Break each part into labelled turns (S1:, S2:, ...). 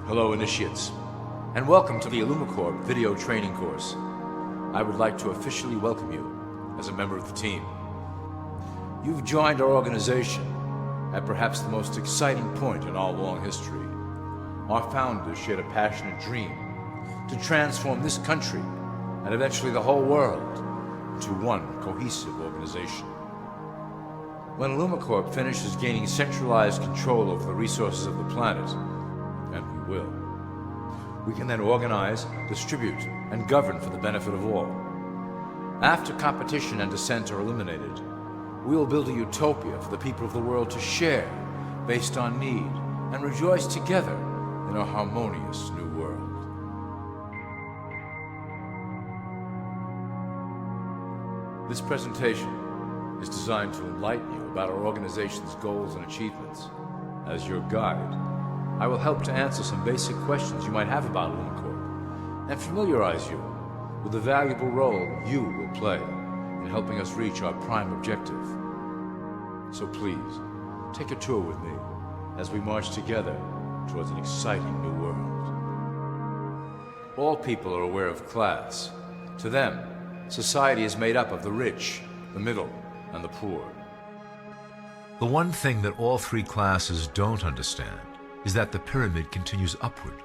S1: Hello, initiates, and welcome to the Illumicorp video training course. I would like to officially welcome you as a member of the team. You've joined our organization at perhaps the most exciting point in our long history. Our founders shared a passionate dream to transform this country and eventually the whole world into one cohesive organization. When Illumicorp finishes gaining centralized control over the resources of the planet, and we will, we can then organize, distribute, and govern for the benefit of all. After competition and dissent are eliminated, we will build a utopia for the people of the world to share based on need and rejoice together in a harmonious new world. This presentation is designed to enlighten you about our organization's goals and achievements. As your guide, I will help to answer some basic questions you might have about Illumicorp and familiarize you with the valuable role you will play in helping us reach our prime objective. So please, take a tour with me as we march together towards an exciting new world. All people are aware of class. To them, society is made up of the rich, the middle, and the poor.
S2: The one thing that all three classes don't understand is that the pyramid continues upward.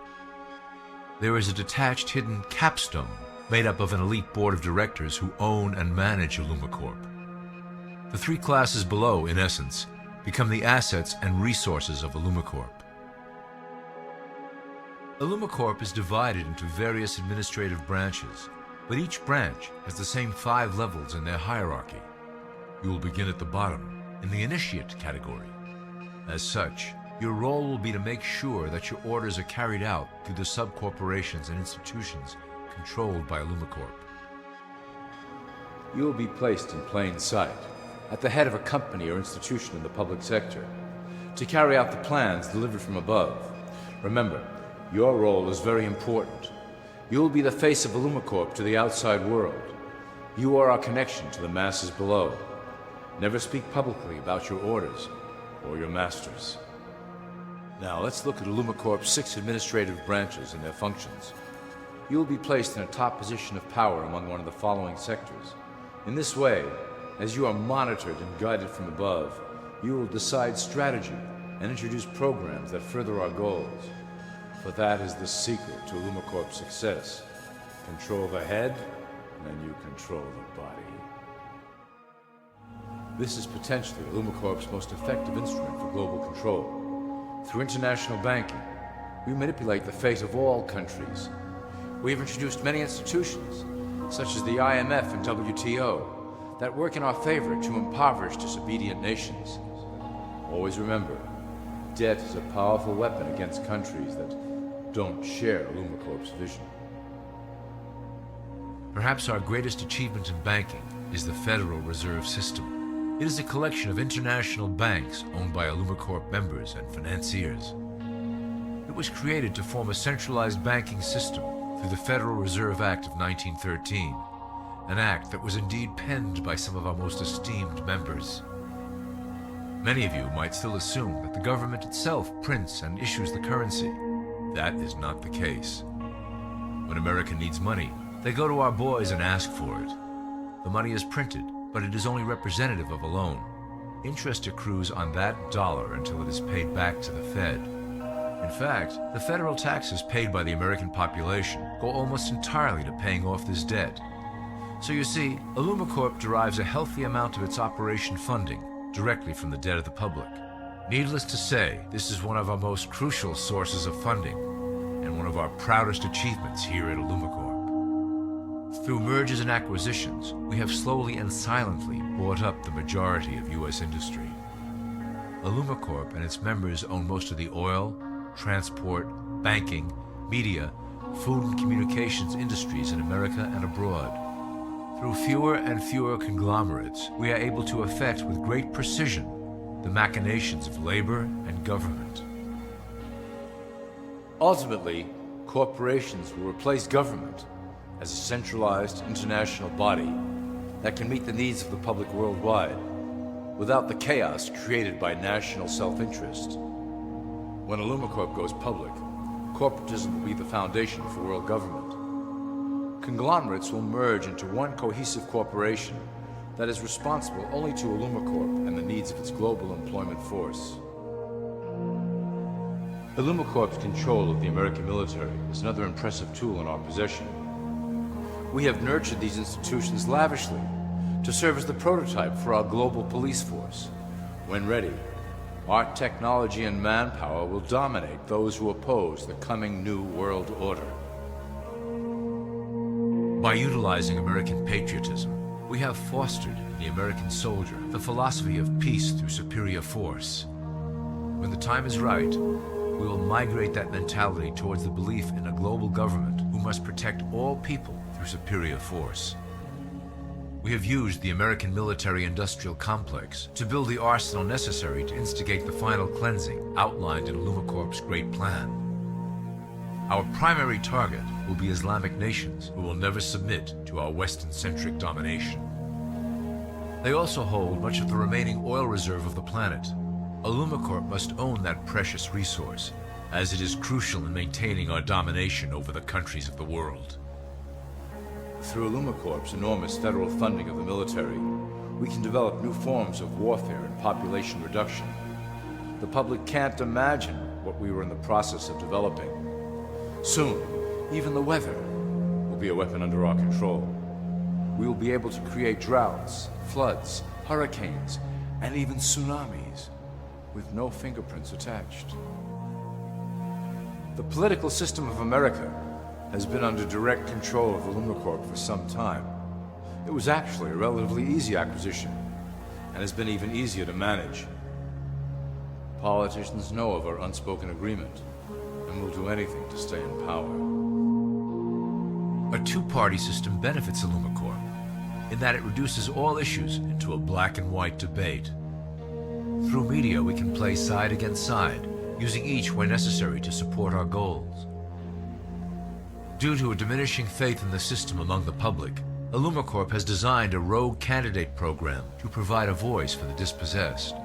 S2: There is a detached hidden capstone made up of an elite board of directors who own and manage Illumicorp. The three classes below, in essence, become the assets and resources of Illumicorp. Illumicorp is divided into various administrative branches, but each branch has the same 5 levels in their hierarchy. You will begin at the bottom, in the initiate category. As such, your role will be to make sure that your orders are carried out through the sub-corporations and institutions controlled by Illumicorp.
S1: You will be placed in plain sight, at the head of a company or institution in the public sector, to carry out the plans delivered from above. Remember, your role is very important. You will be the face of Illumicorp to the outside world. You are our connection to the masses below. Never speak publicly about your orders or your masters. Now let's look at Illumicorp's 6 administrative branches and their functions. You will be placed in a top position of power among one of the following sectors. In this way, as you are monitored and guided from above, you will decide strategy and introduce programs that further our goals. For that is the secret to Illumicorp's success. Control the head, and you control the body. This is potentially Illumicorp's most effective instrument for global control. Through international banking, we manipulate the fate of all countries. We have introduced many institutions, such as the IMF and WTO, that work in our favor to impoverish disobedient nations. Always remember, debt is a powerful weapon against countries that don't share Illumicorp's vision.
S2: Perhaps our greatest achievement in banking is the Federal Reserve System. It is a collection of international banks owned by Illumicorp members and financiers. It was created to form a centralized banking system through the Federal Reserve Act of 1913, an act that was indeed penned by some of our most esteemed members. Many of you might still assume that the government itself prints and issues the currency. That is not the case. When America needs money, they go to our boys and ask for it. The money is printed, but it is only representative of a loan. Interest accrues on that dollar until it is paid back to the Fed. In fact, the federal taxes paid by the American population go almost entirely to paying off this debt. So you see, Illumicorp derives a healthy amount of its operation funding directly from the debt of the public. Needless to say, this is one of our most crucial sources of funding and one of our proudest achievements here at Illumicorp. Through mergers and acquisitions, we have slowly and silently bought up the majority of U.S. industry. Illumicorp and its members own most of the oil, transport, banking, media, food and communications industries in America and abroad. Through fewer and fewer conglomerates, we are able to effect with great precision the machinations of labor and government.
S1: Ultimately, corporations will replace government as a centralized international body that can meet the needs of the public worldwide without the chaos created by national self-interest. When Illumicorp goes public, Corporatism will be the foundation for world government. Conglomerates will merge into one cohesive corporation that is responsible only to Illumicorp and the needs of its global employment force. Illumicorp's control of the American military is another impressive tool in our possession. We have nurtured these institutions lavishly to serve as the prototype for our global police force. When ready, our technology and manpower will dominate those who oppose the coming new world order.
S2: By utilizing American patriotism, we have fostered in the American soldier the philosophy of peace through superior force. When the time is right, we will migrate that mentality towards the belief in a global government who must protect all people through superior force. We have used the American military-industrial complex to build the arsenal necessary to instigate the final cleansing outlined in Illumicorp's Great Plan. Our primary target will be Islamic nations who will never submit to our Western-centric domination. They also hold much of the remaining oil reserve of the planet. Illumicorp must own that precious resource, as it is crucial in maintaining our domination over the countries of the world.
S1: Through Illumicorp's enormous federal funding of the military, we can develop new forms of warfare and population reduction. The public can't imagine what we were in the process of developing. Soon, even the weather will be a weapon under our control. We will be able to create droughts, floods, hurricanes, and even tsunamis with no fingerprints attached. The political system of America has been under direct control of Illumicorp for some time. It was actually a relatively easy acquisition, and has been even easier to manage. Politicians know of our unspoken agreement, and will do anything to stay in power.
S2: A two-party system benefits Illumicorp in that it reduces all issues into a black and white debate. Through media, we can play side against side, using each where necessary to support our goals. Due to a diminishing faith in the system among the public, Illumicorp has designed a rogue candidate program to provide a voice for the dispossessed.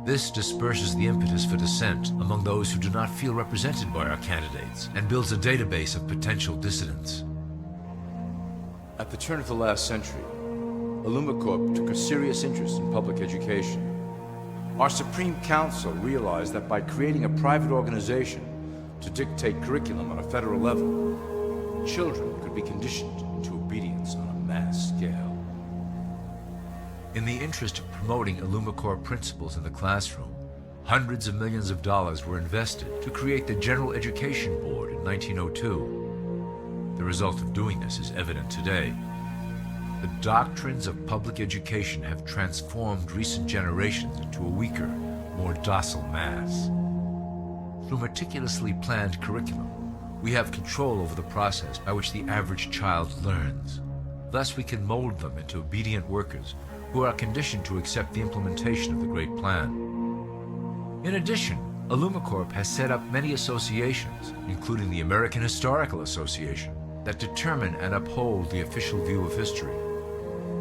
S2: This disperses the impetus for dissent among those who do not feel represented by our candidates and builds a database of potential dissidents.
S1: At the turn of the last century, Illumicorp took a serious interest in public education. Our Supreme Council realized that by creating a private organization to dictate curriculum on a federal level, children could be conditioned into obedience on a mass scale.
S2: In the interest of promoting Illumicorp principles in the classroom, hundreds of millions of dollars were invested to create the General Education Board in 1902. The result of doing this is evident today. The doctrines of public education have transformed recent generations into a weaker, more docile mass. Through meticulously planned curriculum, we have control over the process by which the average child learns. Thus, we can mold them into obedient workers who are conditioned to accept the implementation of the Great Plan. In addition, Illumicorp has set up many associations, including the American Historical Association, that determine and uphold the official view of history.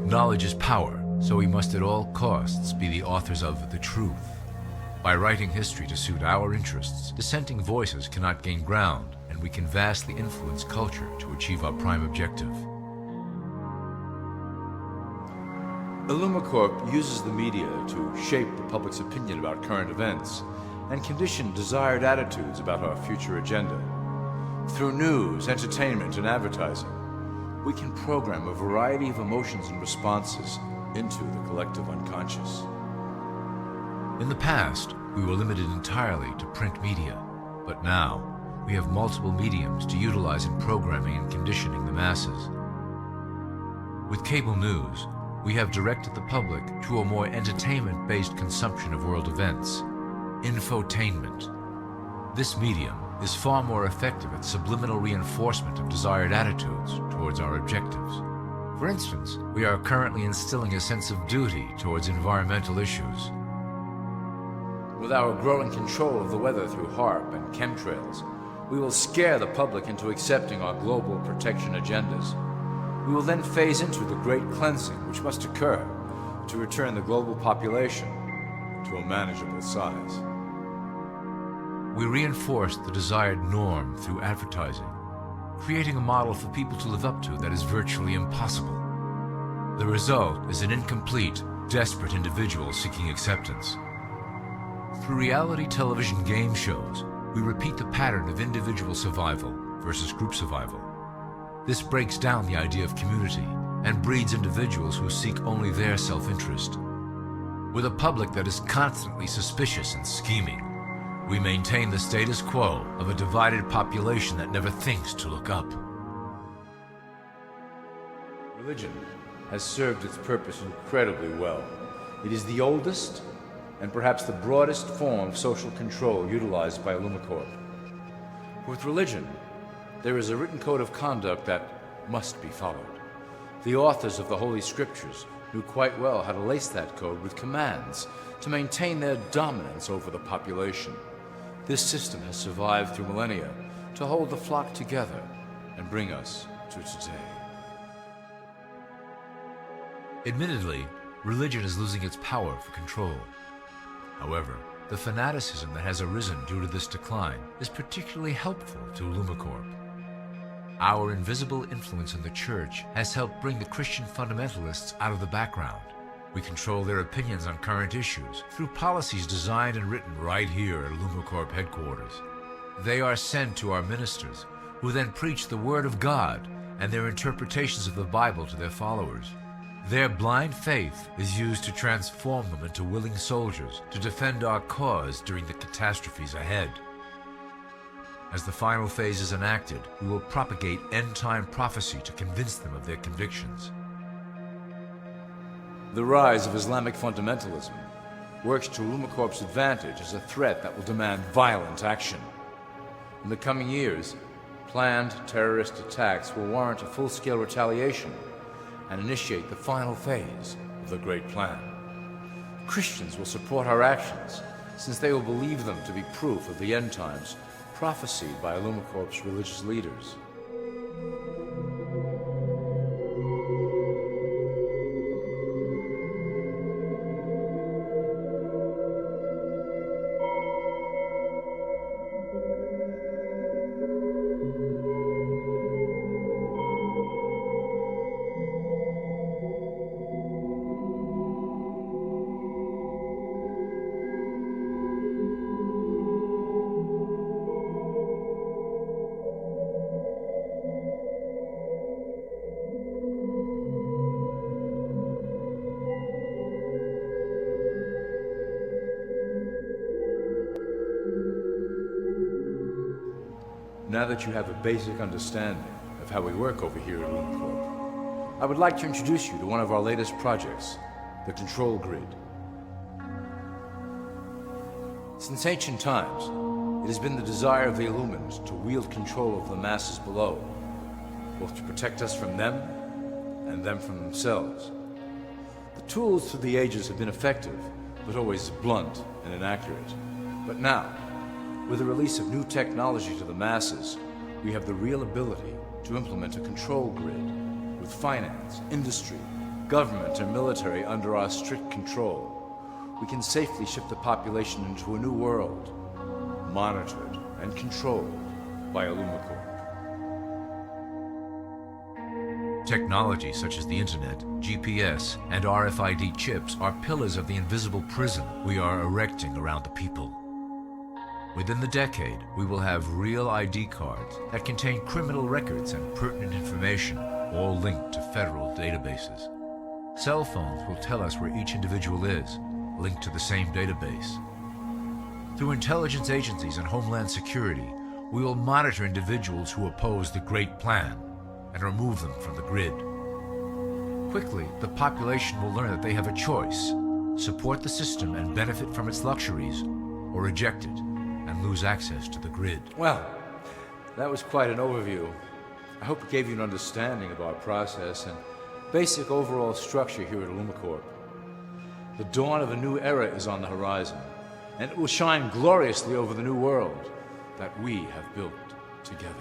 S2: Knowledge is power, so we must at all costs be the authors of the truth. By writing history to suit our interests, dissenting voices cannot gain ground, and we can vastly influence culture to achieve our prime objective.
S1: Illumicorp uses the media to shape the public's opinion about current events and condition desired attitudes about our future agenda. Through news, entertainment, and advertising, we can program a variety of emotions and responses into the collective unconscious.
S2: In the past, we were limited entirely to print media, but now we have multiple mediums to utilize in programming and conditioning the masses. With cable news, we have directed the public to a more entertainment-based consumption of world events, infotainment. This medium is far more effective at subliminal reinforcement of desired attitudes towards our objectives. For instance, we are currently instilling a sense of duty towards environmental issues.
S1: With our growing control of the weather through HAARP and chemtrails, we will scare the public into accepting our global protection agendas. We will then phase into the great cleansing which must occur to return the global population to a manageable size.
S2: We reinforce the desired norm through advertising, creating a model for people to live up to that is virtually impossible. The result is an incomplete, desperate individual seeking acceptance. Through reality television game shows, we repeat the pattern of individual survival versus group survival. This breaks down the idea of community and breeds individuals who seek only their self-interest. With a public that is constantly suspicious and scheming, we maintain the status quo of a divided population that never thinks to look up.
S1: Religion has served its purpose incredibly well. It is the oldest and perhaps the broadest form of social control utilized by Illumicorp. With religion, there is a written code of conduct that must be followed. The authors of the Holy Scriptures knew quite well how to lace that code with commands to maintain their dominance over the population. This system has survived through millennia to hold the flock together and bring us to today.
S2: Admittedly, religion is losing its power for control. However, the fanaticism that has arisen due to this decline is particularly helpful to Illumicorp. Our invisible influence in the church has helped bring the Christian fundamentalists out of the background. We control their opinions on current issues through policies designed and written right here at Illumicorp headquarters. They are sent to our ministers, who then preach the Word of God and their interpretations of the Bible to their followers. Their blind faith is used to transform them into willing soldiers to defend our cause during the catastrophes ahead. As the final phase is enacted, we will propagate end-time prophecy to convince them of their convictions.
S1: The rise of Islamic fundamentalism works to Illumicorp's advantage as a threat that will demand violent action. In the coming years, planned terrorist attacks will warrant a full-scale retaliation and initiate the final phase of the Great Plan. Christians will support our actions, since they will believe them to be proof of the end times prophesied by Illumicorp's religious leaders. Now that you have a basic understanding of how we work over here at Illumicorp, I would like to introduce you to one of our latest projects, the Control Grid. Since ancient times, it has been the desire of the Illumins to wield control of the masses below, both to protect us from them and them from themselves. The tools through the ages have been effective, but always blunt and inaccurate. But now, with the release of new technology to the masses, we have the real ability to implement a control grid with finance, industry, government, and military under our strict control. We can safely shift the population into a new world, monitored and controlled by Illumicorp.
S2: Technology such as the internet, GPS, and RFID chips are pillars of the invisible prison we are erecting around the people. Within the decade, we will have real ID cards that contain criminal records and pertinent information, all linked to federal databases. Cell phones will tell us where each individual is, linked to the same database. Through intelligence agencies and Homeland Security, we will monitor individuals who oppose the Great Plan and remove them from the grid. Quickly, the population will learn that they have a choice: support the system and benefit from its luxuries, or reject it and lose access to the grid.
S1: Well, that was quite an overview. I hope it gave you an understanding of our process and basic overall structure here at Illumicorp. The dawn of a new era is on the horizon, and it will shine gloriously over the new world that we have built together.